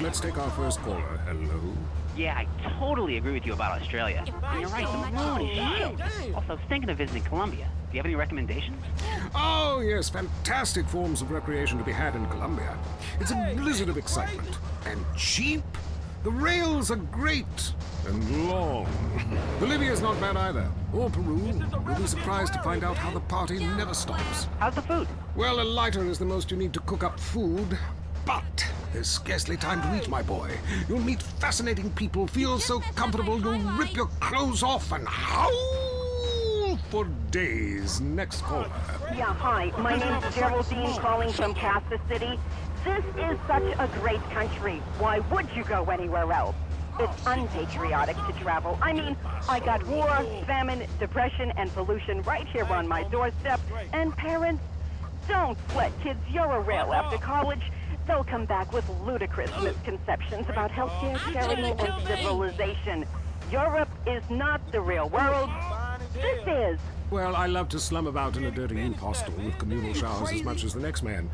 let's take our first caller. Hello? Yeah, I totally agree with you about Australia. And you're right, the moon is shit. Also, I was thinking of visiting Colombia. Do you have any recommendations? Oh, yes, fantastic forms of recreation to be had in Colombia. It's a blizzard of excitement. And cheap. The rails are great. And long. Bolivia's not bad either. Or Peru. You'll be surprised to find out how the party never stops. How's the food? Well, a lighter is the most you need to cook up food. But there's scarcely time to eat, my boy. You'll meet fascinating people, feel so comfortable you'll rip your clothes off and howl for days. Next caller. Yeah, hi. My name's Geraldine, calling from Kansas City. This is such a great country. Why would you go anywhere else? It's unpatriotic to travel. I mean, I got war, famine, depression, and pollution right here on my doorstep. And parents, don't sweat, kids. You're a rail after college. They'll come back with ludicrous misconceptions about healthcare, charity, and civilization. Europe is not the real world. This is. Well, I love to slum about in a dirty youth hostel with communal showers as much as the next man.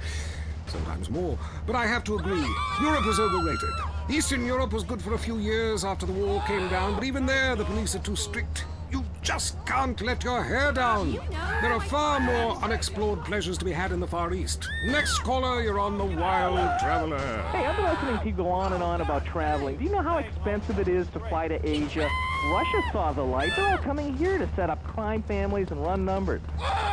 Sometimes more. But I have to agree, Europe is overrated. Eastern Europe was good for a few years after the wall came down, but even there the police are too strict. You just can't let your hair down. There are far more unexplored pleasures to be had in the Far East. Next caller, you're on the Wild Traveler. Hey, I've been listening to you go on and on about traveling. Do you know how expensive it is to fly to Asia? Russia saw the light. They're all coming here to set up crime families and run numbers.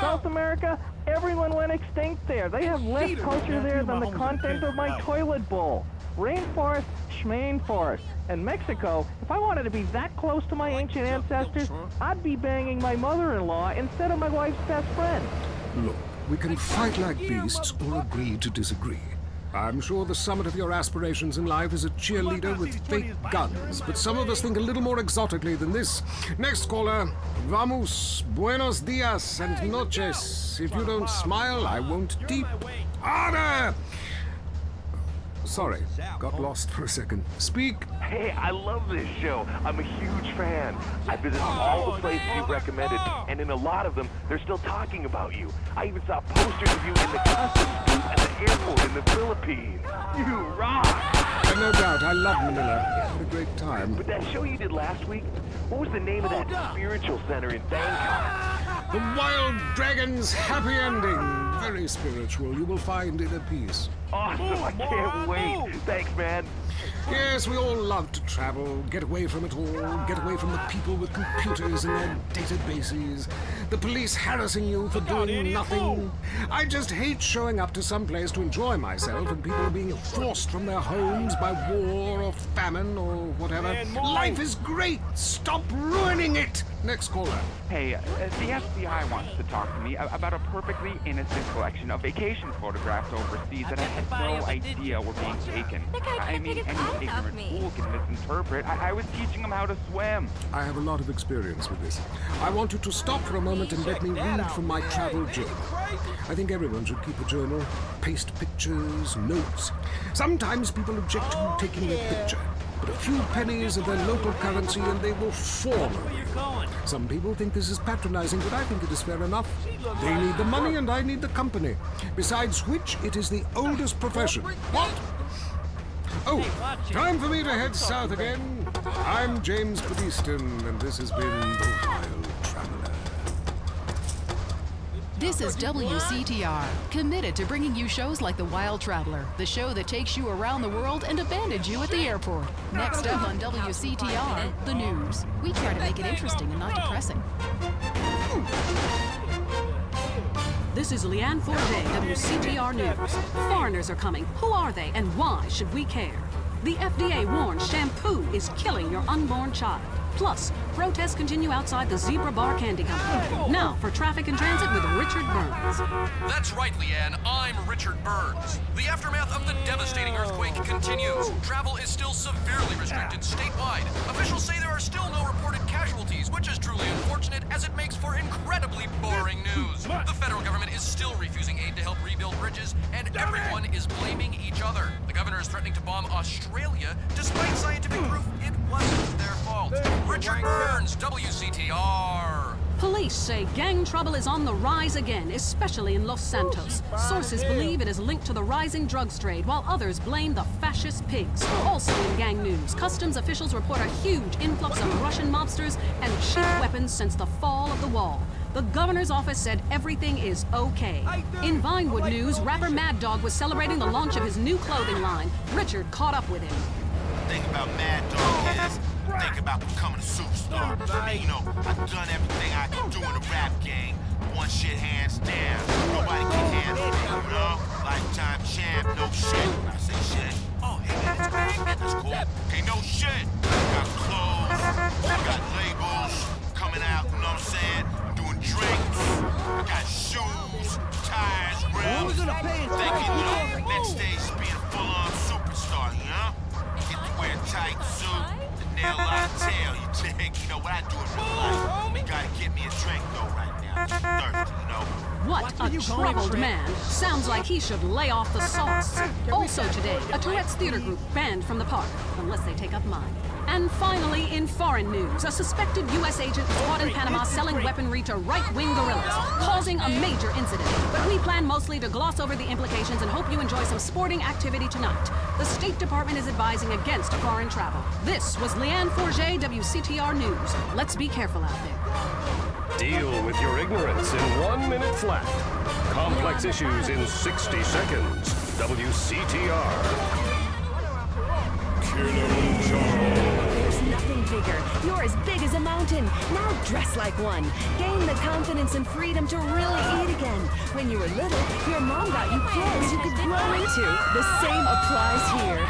South America, everyone went extinct there. They have less culture there than the content of my toilet bowl. Rainforest, schmain forest. And Mexico, if I wanted to be that close to my ancient ancestors, I'd be banging my mother-in-law instead of my wife's best friend. Look, we can fight like beasts or agree to disagree. I'm sure the summit of your aspirations in life is a cheerleader with fake guns, but some of us think a little more exotically than this. Next caller, vamos, buenos dias and noches. If you don't smile, I won't deep. Order! Sorry, got lost for a second. Speak. Hey, I love this show. I'm a huge fan. I visited all the places you recommended, and in a lot of them, they're still talking about you. I even saw posters of you in the customs booth at the airport in the Philippines. You rock! And no doubt, I love Manila. Had a great time. But that show you did last week, what was the name of that spiritual center in Bangkok? The Wild Dragon's Happy Ending. Very spiritual. You will find inner peace. Awesome, I can't wait. Thanks, man. Yes, we all love to travel, get away from it all, get away from the people with computers and their databases, the police harassing you for doing nothing. I just hate showing up to some place to enjoy myself and people being forced from their homes by war or famine or whatever. Life is great. Stop ruining it. Next caller. Hey, the FBI wants to talk to me about a perfectly innocent collection of vacation photographs overseas that I had no idea were being taken. I mean, any ignorant fool can misinterpret. I was teaching them how to swim. I have a lot of experience with this. I want you to stop for a moment and let me read from my travel journal. I think everyone should keep a journal, paste pictures, notes. Sometimes people object to you taking their picture, but a few pennies of their local currency and they will fawn over you. Some people think this is patronizing, but I think it is fair enough. They need the money and I need the company. Besides which, it is the oldest profession. What? Oh, time for me to head south again. I'm James Pedeaston, and this has been The Wild Traveler. This is WCTR, committed to bringing you shows like The Wild Traveler, the show that takes you around the world and abandons you at the airport. Next up on WCTR, the news. We try to make it interesting and not depressing. This is Leanne Forte, WCTR News. Foreigners are coming. Who are they and why should we care? The FDA warns shampoo is killing your unborn child. Plus, protests continue outside the Zebra Bar Candy Company. Now for traffic and transit with Richard Burns. That's right, Leanne. I'm Richard Burns. The aftermath of the devastating earthquake continues. Travel is still severely restricted statewide. Officials say there are still no reported casualties, which is truly unfortunate as it makes for incredibly boring news. The federal government is still refusing aid to help rebuild bridges, and everyone is blaming each other. The governor is threatening to bomb Australia, despite scientific proof it wasn't their fault. Richard Burns, WCTR. Police Police say gang trouble is on the rise again, especially in Los Santos. Sources believe it is linked to the rising drugs trade, while others blame the fascist pigs. Also in gang news, customs officials report a huge influx of Russian mobsters and cheap weapons since the fall of the wall. The governor's office said everything is okay. In Vinewood news, rapper Mad Dog was celebrating the launch of his new clothing line. Richard caught up with him. The thing about Mad Dog is, think about becoming a superstar. You know, I've done everything I can do in the rap game. One shit hands down. Nobody can handle me, you know? Lifetime champ, no shit. I say shit. Oh, hey, man, that's cool. Okay, no shit. I got clothes, I got labels coming out, you know what I'm saying? I'm doing drinks, I got shoes, ties, rims. Thinking, you know, next stage is being a full-on superstar, you know? Get to wear a tight suit, the nail art tail, you dig? You know what I do in real life? You gotta get me a drink, though, right now. Just thirsty, you know? What a troubled man. Sounds like he should lay off the sauce. Also today, a Tourette's theater group banned from the park, unless they take up mine. And finally, in foreign news, a suspected U.S. agent is caught in Panama selling weaponry to right-wing guerrillas, causing a major incident. But we plan mostly to gloss over the implications and hope you enjoy some sporting activity tonight. The State Department is advising against foreign travel. This was Leanne Forget, WCTR News. Let's be careful out there. Deal with your ignorance in 1 minute flat. Complex issues in 60 seconds. WCTR. There's nothing bigger. You're as big as a mountain. Now dress like one. Gain the confidence and freedom to really eat again. When you were little, your mom got you clothes you could grow into. The same applies here.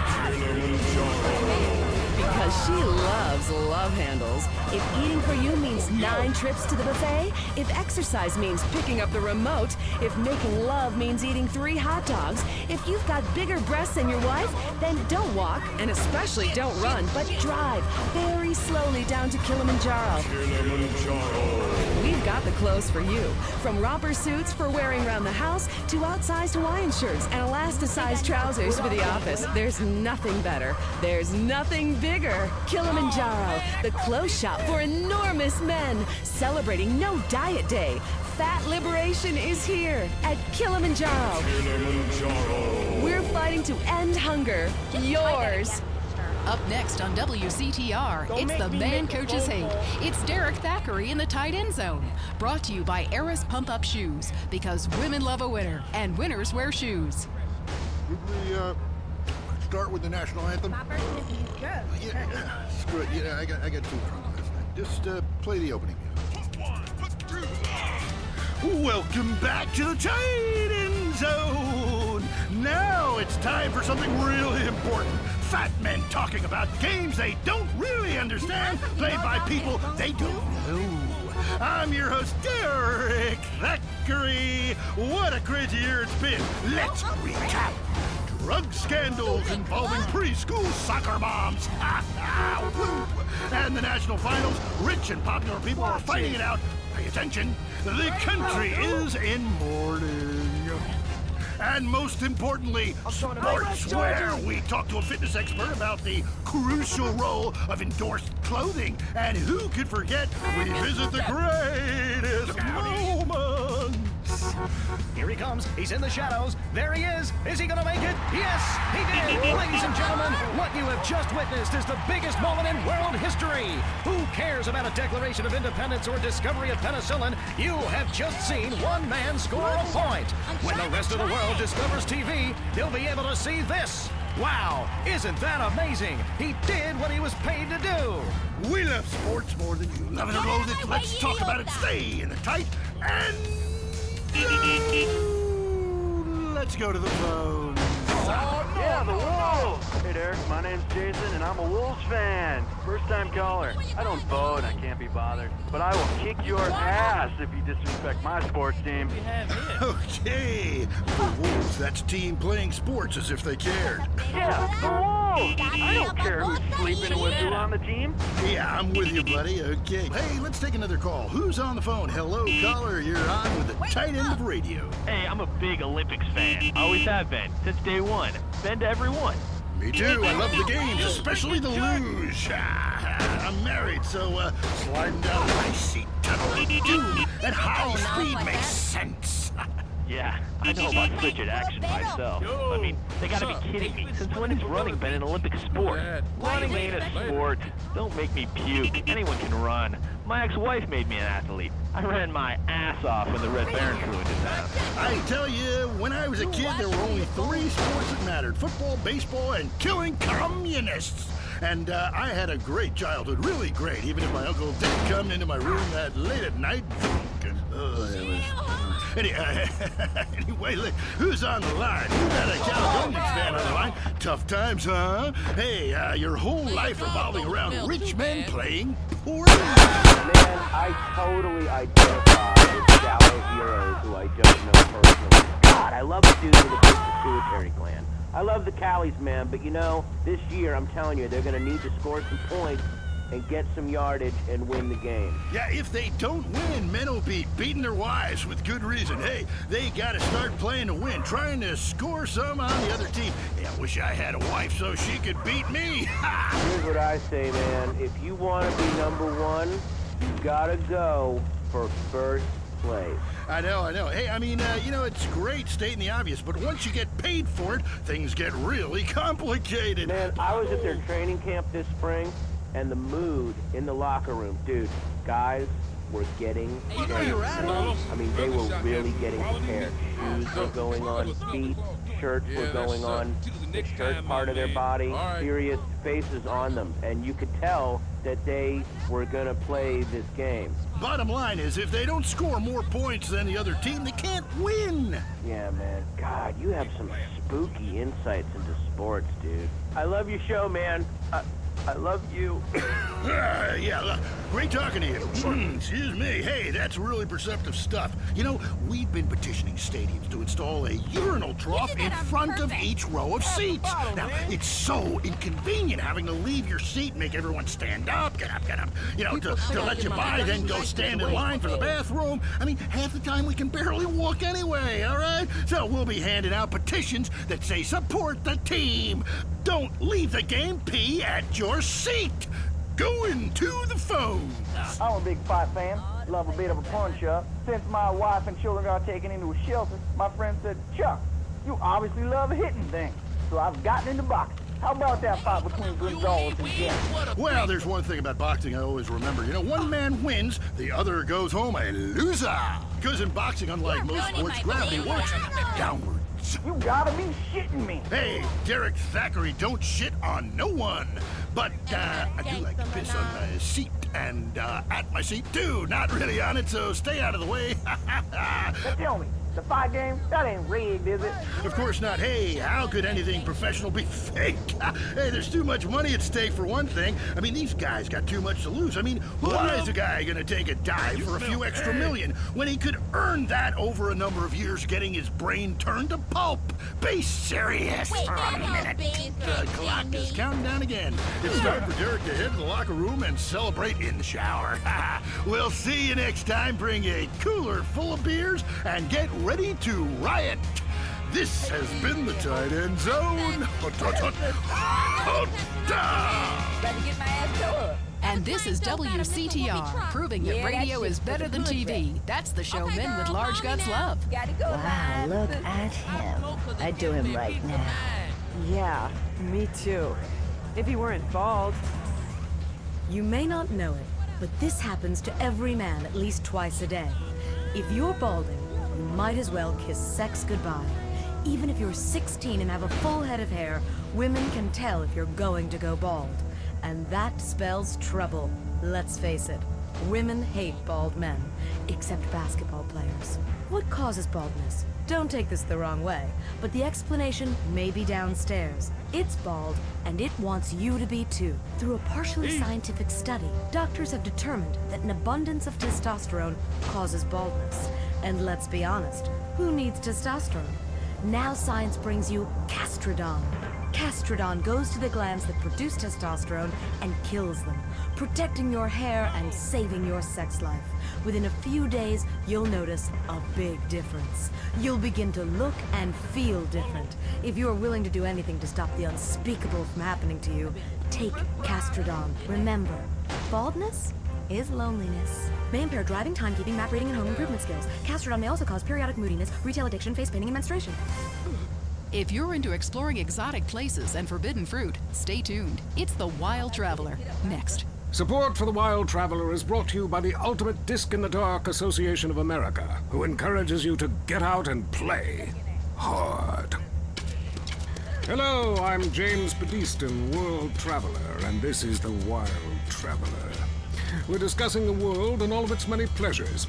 Because she loves love handles. If eating for you means 9 trips to the buffet, if exercise means picking up the remote, if making love means eating 3 hot dogs, if you've got bigger breasts than your wife, then don't walk, and especially don't run, but drive very slowly down to Kilimanjaro. We've got the clothes for you. From romper suits for wearing around the house to outsized Hawaiian shirts and elasticized trousers for the office. There's nothing better. There's nothing bigger. Kilimanjaro, the clothes shop for enormous men, celebrating No Diet Day. Fat liberation is here at Kilimanjaro. We're fighting to end hunger. Yours. Up next on WCTR, it's the Man Coaches Hate. It's Derek Thackeray in the tight end zone. Brought to you by Eris Pump Up Shoes, because women love a winner, and winners wear shoes. Would we start with the national anthem? Yeah, screw it. Yeah, I got 2 drunk last night. Just play the opening music. Welcome back to the tight end zone. Now it's time for something really important. Fat men talking about games they don't really understand, played by people they don't know. I'm your host, Derek Thackeray. What a crazy year it's been. Let's recap. Drug scandals involving preschool soccer moms. Woo. And the national finals, rich and popular people are fighting it out. Pay attention. The country is in mourning. And most importantly, sports, where we talk to a fitness expert about the crucial role of endorsed clothing. And who could forget, we visit the greatest moments. Here he comes. He's in the shadows. There he is. Is he going to make it? Yes, he did. Ladies and gentlemen, what you have just witnessed is the biggest moment in world history. Who cares about a Declaration of Independence or discovery of penicillin? You have just seen one man score a point. When the rest of the world discovers TV, they'll be able to see this. Wow, isn't that amazing? He did what he was paid to do. We love sports more than you. Love it or loathe it, let's talk about it. Stay in the tight and... Let's go to the phone. Yeah, the Wolves! Hey there, my name's Jason, and I'm a Wolves fan. First-time caller. I don't vote, I can't be bothered. But I will kick your ass if you disrespect my sports team. Okay, the Wolves, that's team playing sports as if they cared. Yeah, the Wolves! I don't care who's sleeping with who on the team. Yeah, I'm with you, buddy. Okay. Hey, let's take another call. Who's on the phone? Hello, caller. You're on with the tight end of radio. Hey, I'm a big Olympics fan. Always have been, since day one. Been to every one. Me too. I love the games, especially the luge. I'm married, so sliding down my seat tunnel doom at high speed makes sense. Yeah, I know about switch-it action myself. I mean, they gotta be kidding me. Since when has running been an Olympic sport? Running ain't a sport. Don't make me puke. Anyone can run. My ex-wife made me an athlete. I ran my ass off when the Red Baron flew into town. I tell you, when I was a kid, there were only 3 sports that mattered: football, baseball, and killing communists. And I had a great childhood, really great, even if my uncle didn't come into my room that late at night drunk. And, anyway, look, who's on the line? You got a Caledonians fan on the line. Tough times, huh? Hey, your whole life revolving around rich men playing poor men. Man, I totally identify with shallow heroes who I don't know personally. God, I love the dudes with a big pituitary gland. I love the Callies, man, but you know, this year, I'm telling you, they're going to need to score some points and get some yardage and win the game. Yeah, if they don't win, men will be beating their wives with good reason. Hey, they gotta start playing to win, trying to score some on the other team. Yeah, I wish I had a wife so she could beat me. Here's what I say, man. If you want to be #1, you gotta go for first place. I know. Hey, I mean, you know, it's great stating the obvious, but once you get paid for it, things get really complicated. Man, I was at their training camp this spring, and the mood in the locker room, dude, guys were getting prepared. I mean, they were really getting prepared. Shoes were going on feet, shirts were going on the shirt part of their body, serious faces on them, and you could tell that they were gonna play this game. Bottom line is, if they don't score more points than the other team, they can't win. Yeah, man. God, you have some spooky insights into sports, dude. I love your show, man. I love you. Yeah, great talking to you. Excuse me. Hey, that's really perceptive stuff. You know, we've been petitioning stadiums to install a urinal trough in front of each row of seats. Now, it's so inconvenient having to leave your seat and make everyone stand up, get up, you know, to let you by, then go stand in line for the bathroom. I mean, half the time we can barely walk anyway, all right? So we'll be handing out petitions that say support the team. Don't leave the game, pee at your seat. Going to the phone. I'm a big fight fan. Love a bit of a punch-up. Since my wife and children got taken into a shelter, my friend said, Chuck, you obviously love hitting things. So I've gotten into boxing. How about that fight between Gonzalez and Jeff? Well, there's one thing about boxing I always remember. You know, one man wins, the other goes home a loser. Because in boxing, unlike most sports, gravity works downward. You gotta be shitting me. Hey, Derek Thackeray don't shit on no one. But I do like to piss on my seat and at my seat too. Not really on it, so stay out of the way. Now tell me, the fight game, that ain't rigged, is it? Of course not. Hey, how could anything professional be fake? Hey, there's too much money at stake for one thing. I mean, these guys got too much to lose. I mean, why is a guy gonna take a dive for a few extra million when he could earn that over a number of years getting his brain turned to pulp? Be serious for a minute. The clock is counting down again. It's time for Derek to head to the locker room and celebrate in the shower. We'll see you next time. Bring a cooler full of beers and get ready to riot. This has been the Tight End Zone. And this is WCTR, proving that radio is better than TV. That's the show men with large guts love. Wow, look at him. I'd do him right now. Yeah, me too. If he weren't bald. You may not know it, but this happens to every man at least twice a day. If you're balding, you might as well kiss sex goodbye. Even if you're 16 and have a full head of hair, women can tell if you're going to go bald. And that spells trouble. Let's face it, women hate bald men, except basketball players. What causes baldness? Don't take this the wrong way, but the explanation may be downstairs. It's bald, and it wants you to be too. Through a partially scientific study, doctors have determined that an abundance of testosterone causes baldness. And let's be honest, who needs testosterone? Now science brings you Castrodon. Castrodon goes to the glands that produce testosterone and kills them, protecting your hair and saving your sex life. Within a few days, you'll notice a big difference. You'll begin to look and feel different. If you're willing to do anything to stop the unspeakable from happening to you, take Castrodon. Remember, baldness is loneliness. May impair driving, timekeeping, map reading, and home improvement skills. Castrodon may also cause periodic moodiness, retail addiction, face painting, and menstruation. If you're into exploring exotic places and forbidden fruit, stay tuned. It's The Wild Traveler. Next. Support for The Wild Traveler is brought to you by the Ultimate Disc in the Dark Association of America, who encourages you to get out and play hard. Hello, I'm James Bedeston, World Traveler, and this is The Wild Traveler. We're discussing the world and all of its many pleasures.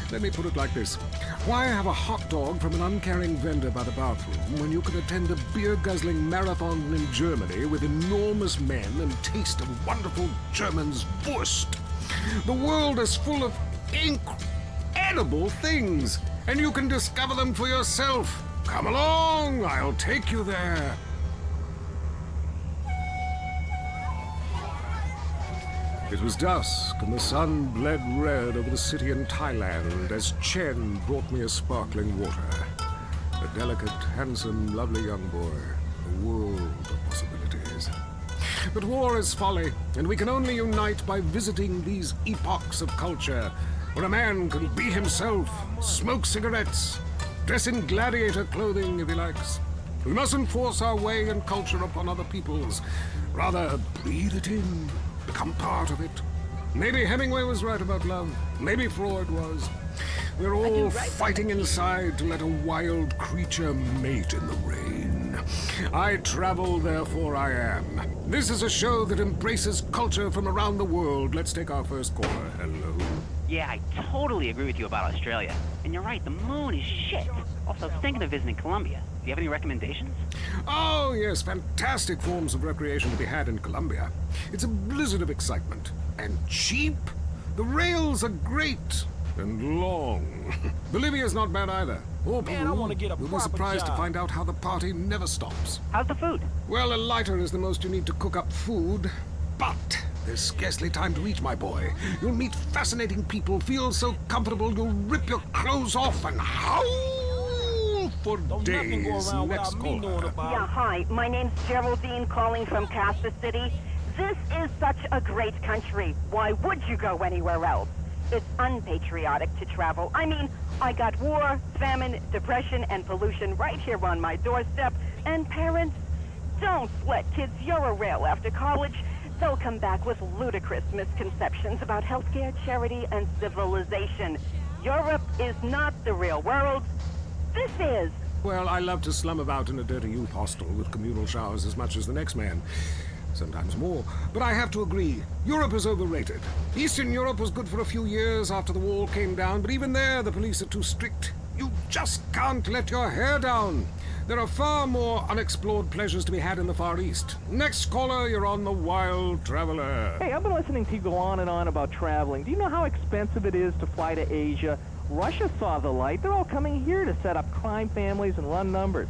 Let me put it like this. Why have a hot dog from an uncaring vendor by the bathroom when you can attend a beer-guzzling marathon in Germany with enormous men and taste a wonderful German's Wurst? The world is full of incredible things, and you can discover them for yourself. Come along, I'll take you there. It was dusk, and the sun bled red over the city in Thailand as Chen brought me a sparkling water. A delicate, handsome, lovely young boy. A world of possibilities. But war is folly, and we can only unite by visiting these epochs of culture, where a man can be himself, smoke cigarettes, dress in gladiator clothing if he likes. We mustn't force our way and culture upon other people's. Rather, breathe it in. Become part of it. Maybe Hemingway was right about love. Maybe Freud was. We're all fighting inside to let a wild creature mate in the rain. I travel, therefore I am. This is a show that embraces culture from around the world. Let's take our first caller. Hello. Yeah, I totally agree with you about Australia. And you're right, the moon is shit. Also, I was thinking of visiting Colombia. Do you have any recommendations? Oh, yes, fantastic forms of recreation to be had in Colombia. It's a blizzard of excitement. And cheap. The rails are great. And long. Bolivia's not bad either. Or Peru. Man, I want to get a You'll be proper surprised to job. find out how the party never stops. How's the food? Well, a lighter is the most you need to cook up food. But there's scarcely time to eat, my boy. You'll meet fascinating people, feel so comfortable you'll rip your clothes off and howl for days. Next caller. Yeah, hi. My name's Geraldine, calling from Kansas City. This is such a great country. Why would you go anywhere else? It's unpatriotic to travel. I mean, I got war, famine, depression, and pollution right here on my doorstep. And parents, don't let kids Euro-rail after college. They'll come back with ludicrous misconceptions about healthcare, charity, and civilization. Europe is not the real world. This is. Well, I love to slum about in a dirty youth hostel with communal showers as much as the next man. Sometimes more. But I have to agree, Europe is overrated. Eastern Europe was good for a few years after the wall came down, but even there the police are too strict. You just can't let your hair down. There are far more unexplored pleasures to be had in the Far East. Next caller, you're on The Wild Traveler. Hey, I've been listening to you go on and on about traveling. Do you know how expensive it is to fly to Asia? Russia saw the light. They're all coming here to set up crime families and run numbers.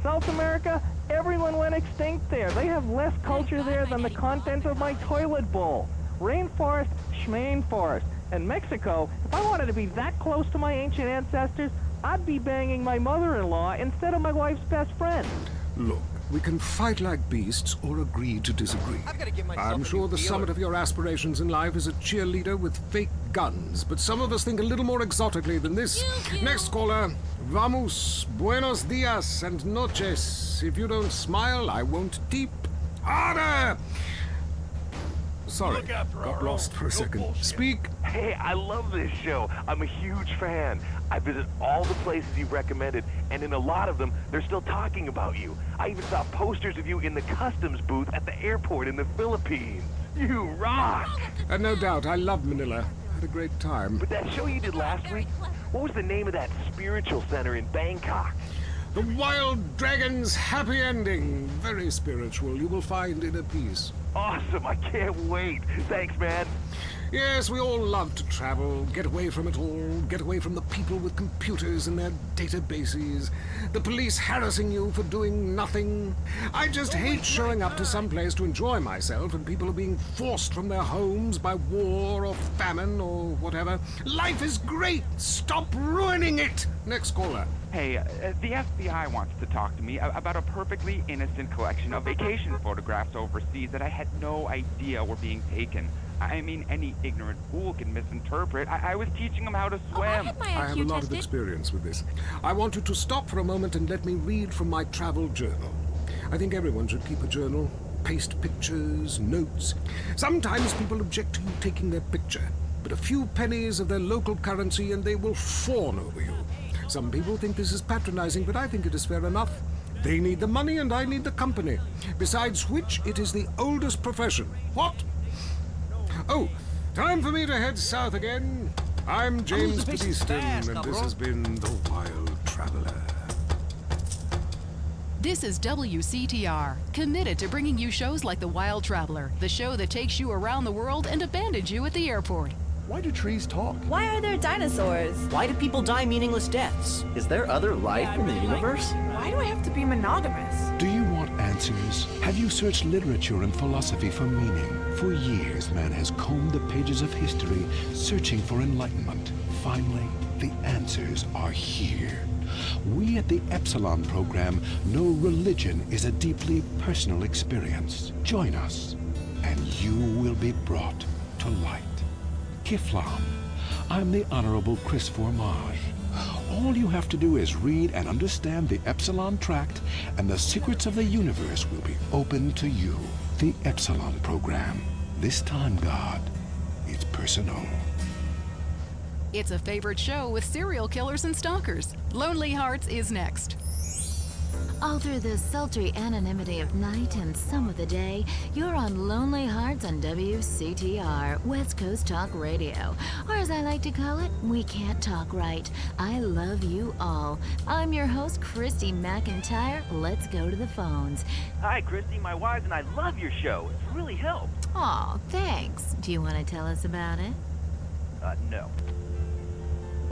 South America, everyone went extinct there. They have less culture there than the contents of my toilet bowl. Rainforest, schmain forest. And Mexico, if I wanted to be that close to my ancient ancestors, I'd be banging my mother-in-law instead of my wife's best friend. Look, we can fight like beasts or agree to disagree. I'm sure the summit of your aspirations in life is a cheerleader with fake guns, but some of us think a little more exotically than this. Next caller, vamos, buenos dias and noches. If you don't smile, I won't deep. Harder! Sorry, got lost for a second. Speak. Hey, I love this show. I'm a huge fan. I visit all the places you've recommended, and in a lot of them, they're still talking about you. I even saw posters of you in the customs booth at the airport in the Philippines. You rock! And no doubt, I love Manila. Had a great time. But that show you did last week, what was the name of that spiritual center in Bangkok? The Wild Dragon's Happy Ending. Very spiritual. You will find inner peace. Awesome, I can't wait. Thanks, man. Yes, we all love to travel, get away from it all, get away from the people with computers and their databases, the police harassing you for doing nothing. I just hate showing up to some place to enjoy myself and people are being forced from their homes by war or famine or whatever. Life is great! Stop ruining it! Next caller. Hey, the FBI wants to talk to me about a perfectly innocent collection of vacation photographs overseas that I had no idea were being taken. I mean, any ignorant fool can misinterpret. I was teaching them how to swim. I have a lot of experience with this. I want you to stop for a moment and let me read from my travel journal. I think everyone should keep a journal. Paste pictures, notes. Sometimes people object to you taking their picture, but a few pennies of their local currency and they will fawn over you. Some people think this is patronizing, but I think it is fair enough. They need the money and I need the company. Besides which, it is the oldest profession. What? Oh, time for me to head south again. I'm James Pedeaston, and this has been The Wild Traveler. This is WCTR, committed to bringing you shows like The Wild Traveler, the show that takes you around the world and abandons you at the airport. Why do trees talk? Why are there dinosaurs? Why do people die meaningless deaths? Is there other life in the universe? Why do I have to be monogamous? Do you want answers? Have you searched literature and philosophy for meaning? For years, man has combed the pages of history, searching for enlightenment. Finally, the answers are here. We at the Epsilon program know religion is a deeply personal experience. Join us, and you will be brought to light. Kiflam. I'm the Honorable Chris Formage. All you have to do is read and understand the Epsilon Tract, and the secrets of the universe will be open to you. The Epsilon program. This time, God, it's personal. It's a favorite show with serial killers and stalkers. Lonely Hearts is next. All through the sultry anonymity of night and some of the day, you're on Lonely Hearts on WCTR, West Coast Talk Radio. Or as I like to call it, We Can't Talk Right. I love you all. I'm your host, Christy McIntyre. Let's go to the phones. Hi, Christy. My wife and I love your show. It's really helped. Aw, thanks. Do you want to tell us about it? No.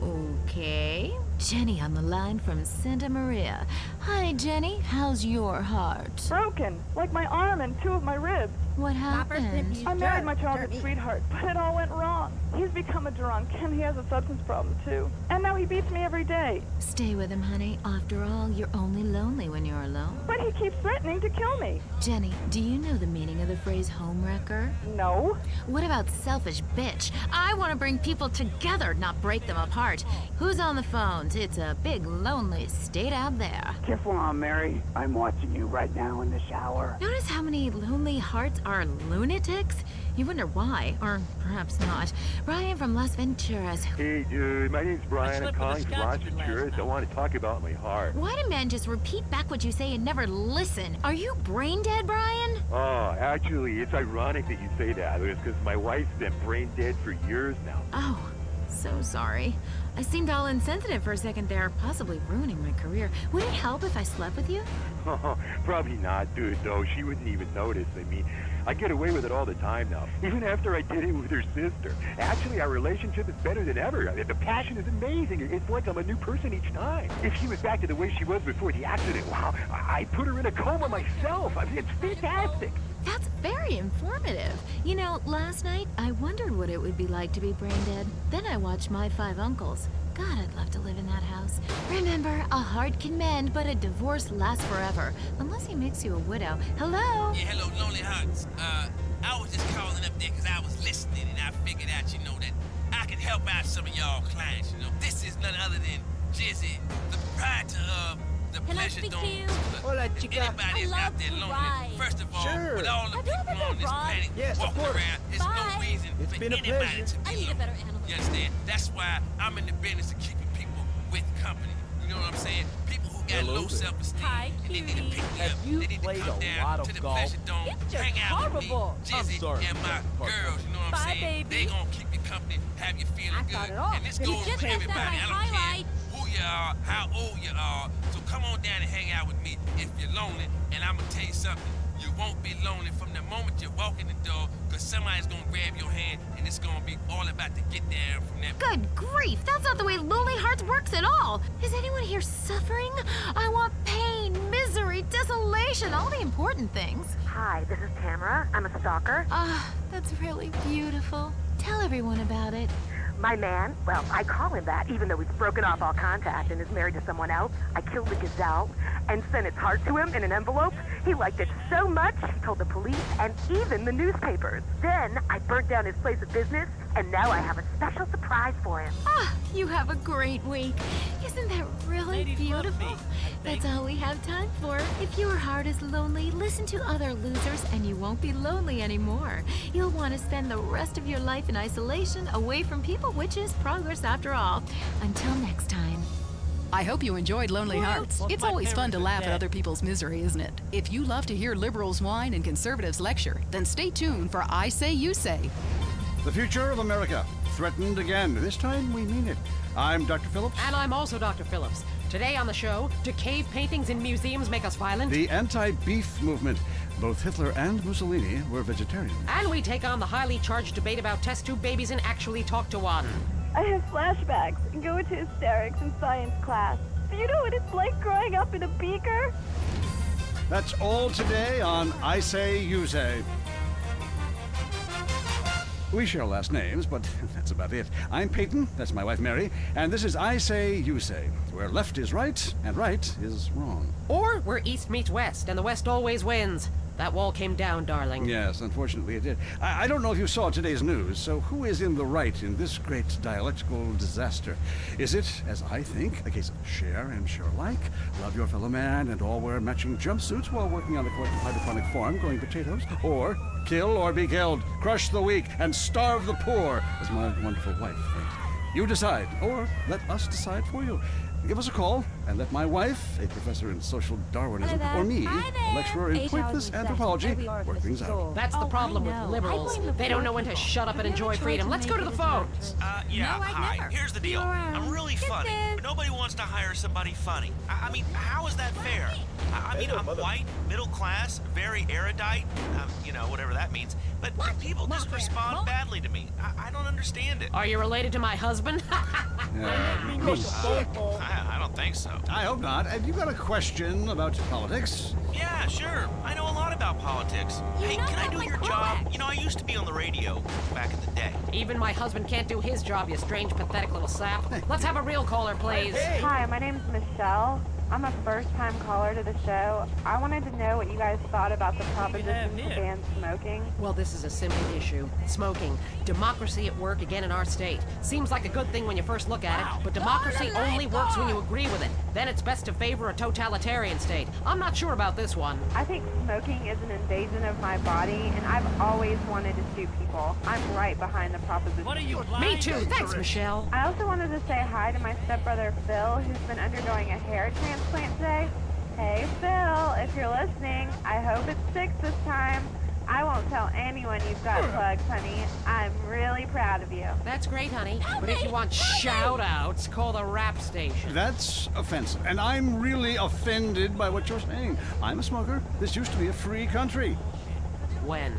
Okay. Jenny on the line from Santa Maria. Hi, Jenny. How's your heart? Broken, like my arm and two of my ribs. What happened? I married my childhood sweetheart, but it all went wrong. He's become a drunk, and he has a substance problem, too. And now he beats me every day. Stay with him, honey. After all, you're only lonely when you're alone. But he keeps threatening to kill me. Jenny, do you know the meaning of the phrase homewrecker? No. What about selfish bitch? I want to bring people together, not break them apart. Who's on the phones? It's a big, lonely state out there. Careful on, Mary. I'm watching you right now in the shower. Notice how many lonely hearts are lunatics? You wonder why, or perhaps not. Brian from Las Venturas. Hey, dude, my name's Brian. I'm calling from Las Venturas. I want to talk about my heart. Why do men just repeat back what you say and never listen? Are you brain dead, Brian? Oh, actually, it's ironic that you say that. It's because my wife's been brain dead for years now. Oh, so sorry. I seemed all insensitive for a second there, possibly ruining my career. Would it help if I slept with you? Probably not, dude, though. She wouldn't even notice. I mean, I get away with it all the time now, even after I did it with her sister. Actually, our relationship is better than ever. The passion is amazing. It's like I'm a new person each time. If she was back to the way she was before the accident, wow, I put her in a coma myself. I mean, it's fantastic. That's very informative. You know, last night, I wondered what it would be like to be brain dead. Then I watched My Five Uncles. God, I'd love to live in that house. Remember, a heart can mend, but a divorce lasts forever. Unless he makes you a widow. Hello? Yeah, hello, Lonely Hearts. I was just calling up there because I was listening and I figured out, you know, that I could help out some of y'all clients, you know. This is none other than Jizzy, the proprietor of the Pleasure Dome. Hola, chica. Anybody is out there lonely, first of all, with all the people on this planet walking around, there's no reason for anybody to be lonely. You understand? That's why I'm in the business of keeping people with company. You know what I'm saying? People who got low self-esteem, and they need to pick me up. They need to come down to the Pleasure Dome, hang out with me, Jizzy, and my girls. You know what I'm saying? They gonna keep you company, have you feeling good. And this goes for everybody. I don't care who you are, how old you are. So come on down and hang out with me if you're lonely. And I'm gonna tell you something. You won't be lonely from the moment you walk in the door, because but somebody's gonna grab your hand, and it's gonna be all about to get there from that. Good grief, that's not the way Lonely Hearts works at all. Is anyone here suffering? I want pain, misery, desolation, all the important things. Hi, this is Tamara. I'm a stalker. That's really beautiful. Tell everyone about it. My man, well, I call him that, even though he's broken off all contact and is married to someone else. I killed the gazelle and sent its heart to him in an envelope. He liked it so much, he told the police and even the newspapers. Then I burnt down his place of business, and now I have a special surprise for him. You have a great week. Isn't that really beautiful? That's all we have time for. If your heart is lonely, listen to other losers and you won't be lonely anymore. You'll want to spend the rest of your life in isolation, away from people, which is progress after all. Until next time. I hope you enjoyed Lonely Hearts. It's always fun to laugh at other people's misery, isn't it? If you love to hear liberals whine and conservatives lecture, then stay tuned for I Say, You Say. The future of America, threatened again. This time, we mean it. I'm Dr. Phillips. And I'm also Dr. Phillips. Today on the show, do cave paintings in museums make us violent? The anti-beef movement. Both Hitler and Mussolini were vegetarians. And we take on the highly charged debate about test tube babies and actually talk to one. I have flashbacks and go into hysterics in science class. Do you know what it's like growing up in a beaker? That's all today on I Say, You Say. We share last names, but that's about it. I'm Peyton, that's my wife Mary, and this is I Say, You Say, where left is right and right is wrong. Or where east meets west, and the west always wins. That wall came down, darling. Yes, unfortunately it did. I don't know if you saw today's news, so who is in the right in this great dialectical disaster? Is it, as I think, a case of share and share alike, love your fellow man, and all wear matching jumpsuits while working on a hydroponic farm growing potatoes? Or kill or be killed, crush the weak, and starve the poor, as my wonderful wife thinks? You decide, or let us decide for you. Give us a call and let my wife, a professor in social Darwinism, or me, a lecturer in pointless anthropology, work things out. That's the problem with liberals. They don't know when to shut up and enjoy freedom. Let's go to the phones. Hi. Here's the deal. I'm really funny, but nobody wants to hire somebody funny. I mean, how is that fair? I mean, I'm white, middle class, very erudite, whatever that means. But people just respond badly to me. I don't understand it. Are you related to my husband? I don't think so. I hope not. Have you got a question about politics? Yeah, sure. I know a lot about politics. Hey, can I do your job? You know, I used to be on the radio back in the day. Even my husband can't do his job, you strange, pathetic little sap. Let's have a real caller, please. Hi, my name's Michelle. I'm a first-time caller to the show. I wanted to know what you guys thought about the proposition to ban smoking. Well, this is a simple issue. Smoking. Democracy at work again in our state. Seems like a good thing when you first look at it, but democracy only works when you agree with it. Then it's best to favor a totalitarian state. I'm not sure about this one. I think smoking is an invasion of my body, and I've always wanted to shoot people. I'm right behind the proposition. What are you, me too. Thanks, Michelle. I also wanted to say hi to my stepbrother Phil, who's been undergoing a hair transplant today. Hey Phil, if you're listening, I hope it sticks this time. I won't tell anyone you've got plugs, honey. I'm really proud of you. That's great, honey. But if you want shout-outs, call the rap station. That's offensive, and I'm really offended by what you're saying. I'm a smoker. This used to be a free country. When?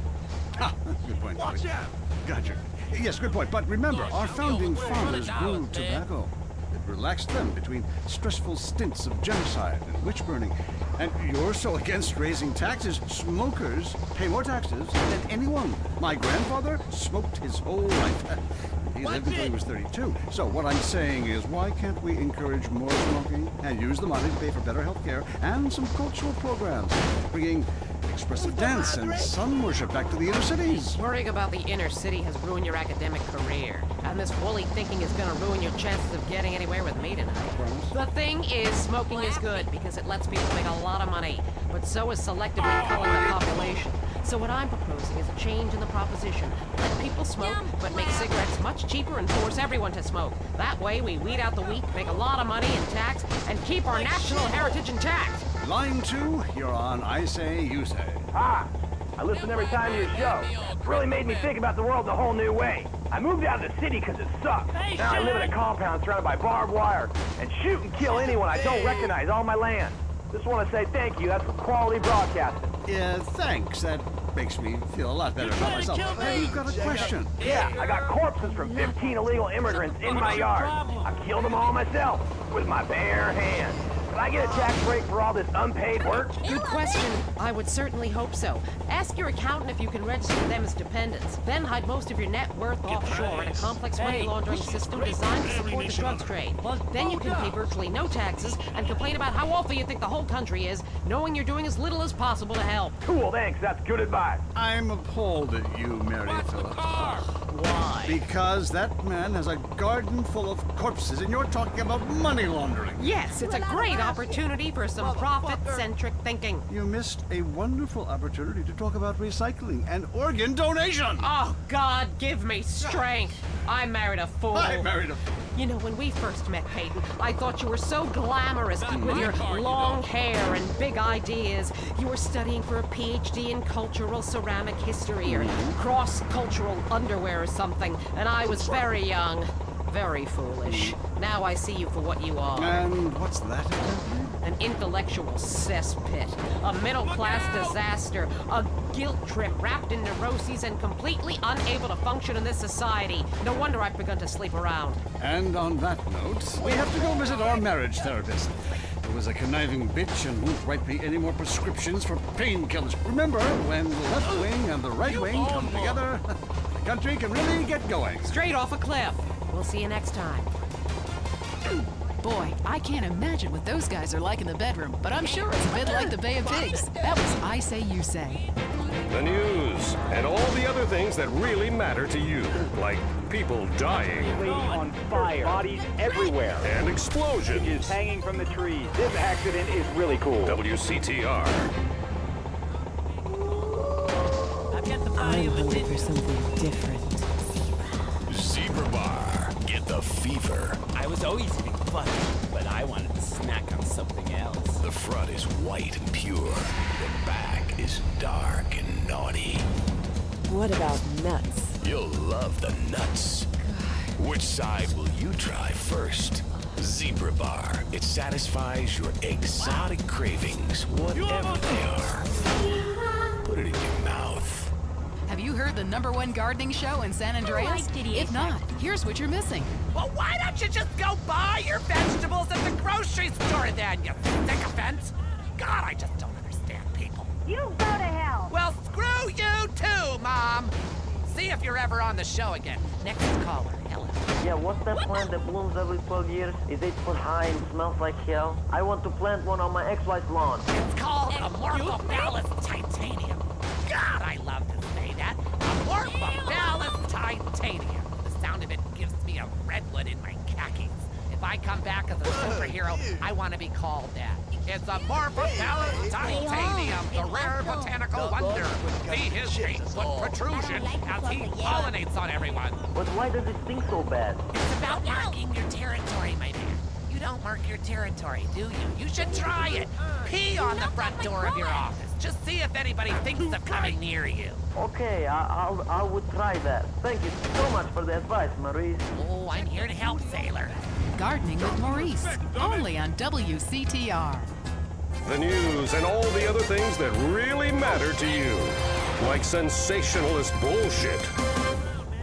Good point, Watch out! Gotcha. Yes, good point. But remember, our founding fathers grew tobacco. It relaxed them between stressful stints of genocide and witch burning. And you're so against raising taxes, smokers pay more taxes than anyone. My grandfather smoked his whole life. He lived until he was 32. So what I'm saying is, why can't we encourage more smoking and use the money to pay for better health care and some cultural programs, bringing expressive dance and sun worship back to the inner cities? Worrying about the inner city has ruined your academic career. And this woolly thinking is gonna ruin your chances of getting anywhere with me tonight. The thing is, smoking is good because it lets people make a lot of money, but so is selectively culling the population. So what I'm proposing is a change in the proposition. Let people smoke, but make cigarettes much cheaper and force everyone to smoke. That way we weed out the weak, make a lot of money in tax, and keep our national heritage intact. Line 2, you're on I Say, You Say. Hi. I listen every time to your show. It's really made me think about the world in a whole new way. I moved out of the city because it sucks. Now I live in a compound surrounded by barbed wire and shoot and kill anyone I don't recognize on my land. Just want to say thank you. That's for quality broadcasting. Yeah, thanks. That makes me feel a lot better about myself. Hey, you've got a question. Yeah, I got corpses from 15 illegal immigrants in my yard. I killed them all myself with my bare hands. Can I get a tax break for all this unpaid work? Good question. I would certainly hope so. Ask your accountant if you can register them as dependents. Then hide most of your net worth offshore in a complex money laundering system designed to support the drugs trade. Then you can pay virtually no taxes and complain about how awful you think the whole country is, knowing you're doing as little as possible to help. Cool, thanks. That's good advice. I'm appalled at you, Mary Phillips. Why? Because that man has a garden full of corpses, and you're talking about money laundering. Yes, it's a great opportunity for some profit-centric thinking. You missed a wonderful opportunity to talk about recycling and organ donation. Oh, God, give me strength. I married a fool. I married a fool. You know, when we first met, Peyton, I thought you were so glamorous with your long hair and big ideas. You were studying for a PhD in cultural ceramic history or cross-cultural underwear or something, and I was very young. Very foolish. Now I see you for what you are. And what's that exactly? An intellectual cesspit, a middle-class disaster, a guilt trip wrapped in neuroses and completely unable to function in this society. No wonder I've begun to sleep around. And on that note, we have to go visit our marriage therapist. It was a conniving bitch and won't write me any more prescriptions for painkillers. Remember, when the left wing and the right wing come together, the country can really get going. Straight off a cliff. We'll see you next time. Boy, I can't imagine what those guys are like in the bedroom, but I'm sure it's a bit like the Bay of Pigs. That was I Say, You Say. The news and all the other things that really matter to you, like people dying. Lady on fire. Bodies everywhere. And explosions. Is hanging from the trees. This accident is really cool. WCTR. I'm hungry for something different. Zebra Bar. Get the fever. I was always eating fudge, but I wanted to snack on something else. The front is white and pure. The back is dark and naughty. What about nuts? You'll love the nuts. Which side will you try first? Zebra Bar. It satisfies your exotic cravings, whatever they are. Put it in your mouth. Have you heard the #1 gardening show in San Andreas? If not, here's what you're missing. Well, why don't you just go buy your vegetables at the grocery store then, you sycophant? God, I just don't understand people. You go to hell. Well, screw you too, Mom. See if you're ever on the show again. Next caller, hello. Yeah, what's that plant that blooms every 12 years? Is 8 foot high and smells like hell? I want to plant one on my ex-wife's lawn. It's called Amorphophallus titanium. God, I love to say that. Amorphophallus titanium. The sound of it gives me a redwood in my khakis. If I come back as a superhero, I want to be called that. It's Amorphophallus titanium, the rare botanical wonder. See his 8-foot protrusion as he pollinates on everyone. But why does it stink so bad? It's about marking your territory, my man. You don't mark your territory, do you? You should try it. Pee on the front door of your office. Just see if anybody thinks of coming near you. Okay, I would try that. Thank you so much for the advice, Maurice. Oh, I'm here to help, sailor. Gardening with Maurice, only on WCTR. The news and all the other things that really matter to you, like sensationalist bullshit.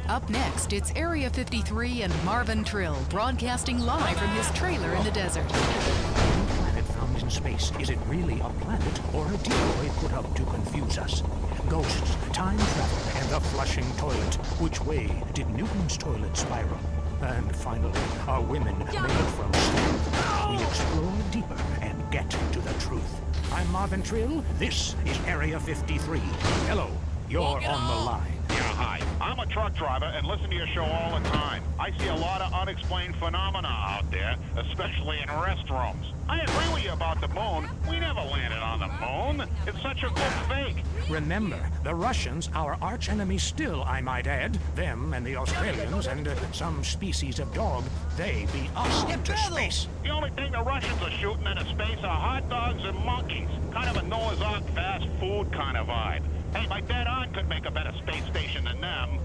Up next, it's Area 53 and Marvin Trill broadcasting live from his trailer in the desert. Planet found in space. Is it really a planet or a decoy put up to confuse us? Ghosts, time travel, and the flushing toilet. Which way did Newton's toilet spiral? And finally, are women made from steel? We explore deeper and get to the truth. I'm Marvin Trill. This is Area 53. Hello, you're on the line. Yeah, hi. I'm a truck driver and listen to your show all the time. I see a lot of unexplained phenomena out there, especially in restrooms. I agree with you about the moon. We never landed on the moon. It's such a good fake. Remember, the Russians, our arch enemy still, I might add, them and the Australians and some species of dog, they beat us into space. The only thing the Russians are shooting into space are hot dogs and monkeys. Kind of a Noah's Ark fast food kind of vibe. Hey, my dead aunt could make a better space station than them.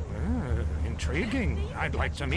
Intriguing. I'd like to meet